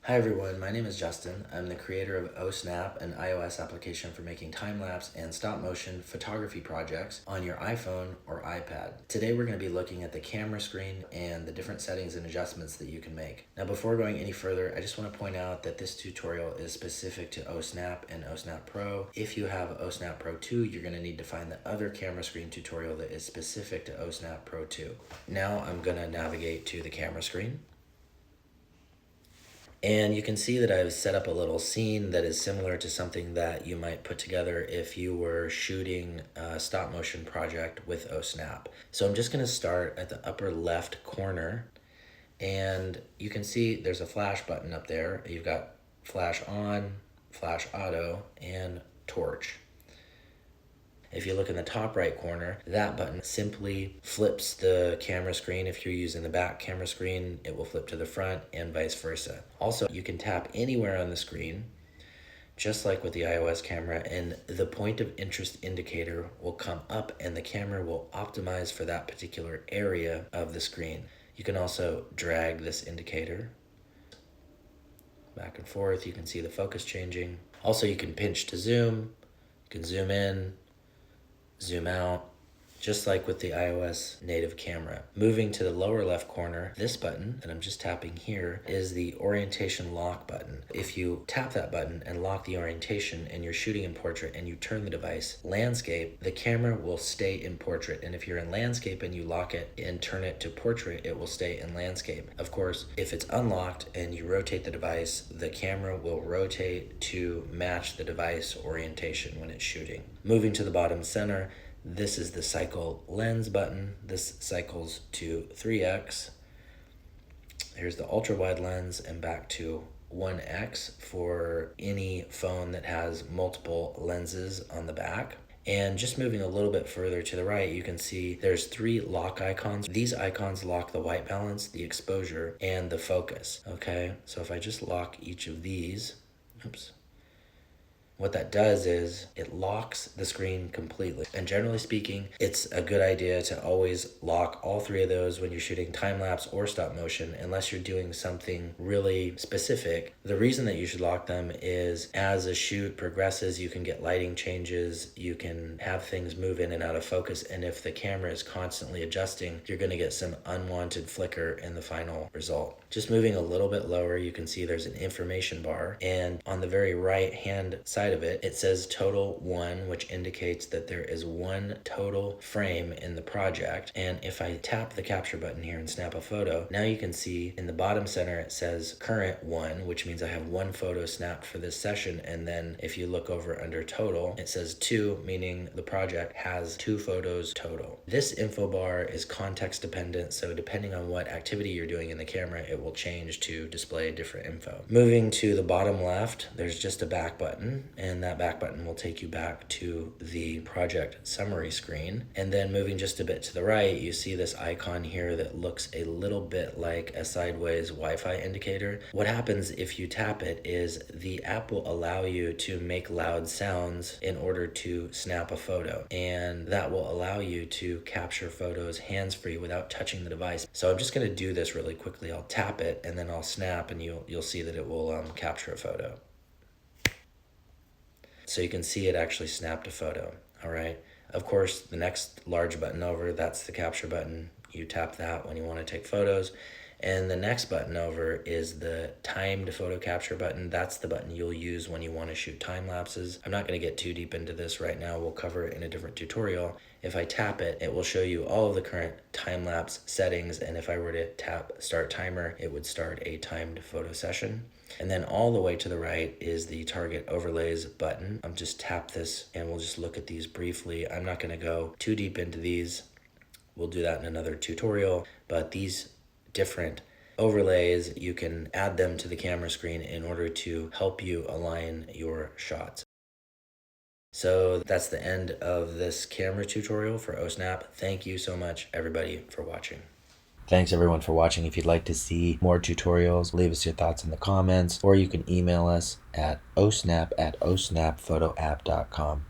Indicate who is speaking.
Speaker 1: Hi everyone, my name is Justin. I'm the creator of OSnap, an iOS application for making time-lapse and stop-motion photography projects on your iPhone or iPad. Today we're going to be looking at the camera screen and the different settings and adjustments that you can make. Now before going any further, I just want to point out that this tutorial is specific to OSnap and OSnap Pro. If you have OSnap Pro 2, you're going to need to find the other camera screen tutorial that is specific to OSnap Pro 2. Now I'm going to navigate to the camera screen. And you can see that I've set up a little scene that is similar to something that you might put together if you were shooting a stop motion project with OSnap. So I'm just going to start at the upper left corner, and you can see there's a flash button up there. You've got flash on, flash auto, and torch. If you look in the top right corner, that button simply flips the camera screen. If you're using the back camera screen, it will flip to the front and vice versa. Also, you can tap anywhere on the screen, just like with the iOS camera, and the point of interest indicator will come up and the camera will optimize for that particular area of the screen. You can also drag this indicator back and forth. You can see the focus changing. Also, you can pinch to zoom, you can zoom in, zoom out, just like with the iOS native camera. Moving to the lower left corner, this button that I'm just tapping here is the orientation lock button. If you tap that button and lock the orientation and you're shooting in portrait and you turn the device landscape, the camera will stay in portrait. And if you're in landscape and you lock it and turn it to portrait, it will stay in landscape. Of course, if it's unlocked and you rotate the device, the camera will rotate to match the device orientation when it's shooting. Moving to the bottom center, this is the cycle lens button. This cycles to 3x. Here's the ultra wide lens and back to 1x for any phone that has multiple lenses on the back. And just moving a little bit further to the right, you can see there's 3 lock icons. These icons lock the white balance, the exposure, and the focus. Okay, so if I just lock each of these, what that does is it locks the screen completely. And generally speaking, it's a good idea to always lock all 3 of those when you're shooting time-lapse or stop motion, unless you're doing something really specific. The reason that you should lock them is as a shoot progresses, you can get lighting changes, you can have things move in and out of focus, and if the camera is constantly adjusting, you're gonna get some unwanted flicker in the final result. Just moving a little bit lower, you can see there's an information bar, and on the very right hand side of it, it says total 1, which indicates that there is 1 total frame in the project. And if I tap the capture button here and snap a photo, now you can see in the bottom center it says current 1, which means I have 1 photo snapped for this session. And then if you look over under total, it says 2, meaning the project has 2 photos total. This info bar is context dependent, so depending on what activity you're doing in the camera, it will change to display different info. Moving to the bottom left, there's just a back button, and that back button will take you back to the project summary screen. And then moving just a bit to the right, you see this icon here that looks a little bit like a sideways Wi-Fi indicator. What happens if you tap it is the app will allow you to make loud sounds in order to snap a photo, and that will allow you to capture photos hands-free without touching the device. So I'm just going to do this really quickly. I'll tap it and then I'll snap, and you'll see that it will capture a photo. So you can see it actually snapped a photo. All right. Of course, the next large button over, that's the capture button. You tap that when you want to take photos. And the next button over is the timed photo capture button. That's the button you'll use when you want to shoot time lapses. I'm not going to get too deep into this right now. We'll cover it in a different tutorial. If I tap it, it will show you all of the current time lapse settings. And if I were to tap start timer, it would start a timed photo session. And then all the way to the right is the target overlays button. I'm just tap this and we'll just look at these briefly. I'm not going to go too deep into these. We'll do that in another tutorial, but these different overlays, you can add them to the camera screen in order to help you align your shots. So that's the end of this camera tutorial for OSnap. Thank you so much, everybody, for watching. Thanks everyone for watching. If you'd like to see more tutorials, leave us your thoughts in the comments, or you can email us at osnap@osnapphotoapp.com.